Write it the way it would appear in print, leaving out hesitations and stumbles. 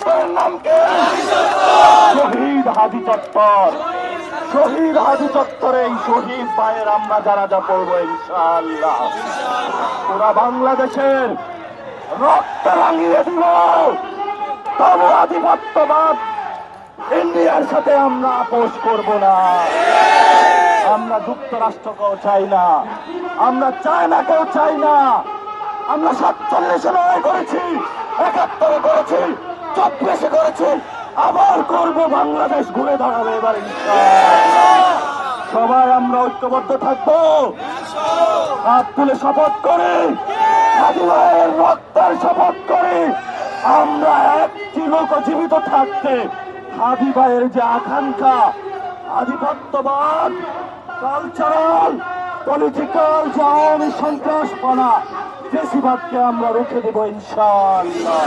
চত্বরের নাম কি? শহীদ হাদি চত্বর। শহীদ হাদি চত্বরে এই শহীদ ভাইয়ের আমরা যারা যা পড়বো ইনশাআল্লাহ পুরা বাংলাদেশের রক্ত রাঙিয়ে দিব। তবু আধিপত্যবাদ ইন্ডিয়ার সাথে আমরা আপোষ করব না। আমরা যুক্তরাষ্ট্রকেও চাই না, আমরা চায়নাকেও চাই না। আমরা 47 লড়াই করেছি, 71 করেছি, 34 করেছি, আবার করব। বাংলাদেশ ঘুরে দাঁড়াবে এবার ইনশাআল্লাহ। সবাই আমরা ঐক্যবদ্ধ থাকবো, হাত তুলে শপথ করি, হাদি ভাইয়ের রক্তের শপথ করি। আমরা একটি লোক জীবিত থাকতে হাদি ভাইয়ের যে আকাঙ্ক্ষা, আধিপত্যবাদ, কালচারাল পলিটিক্যাল যে আওয়ামী সন্ত্রাসপনা, বেশিরভাগকে আমরা রুখে দেব ইনশাআল্লাহ।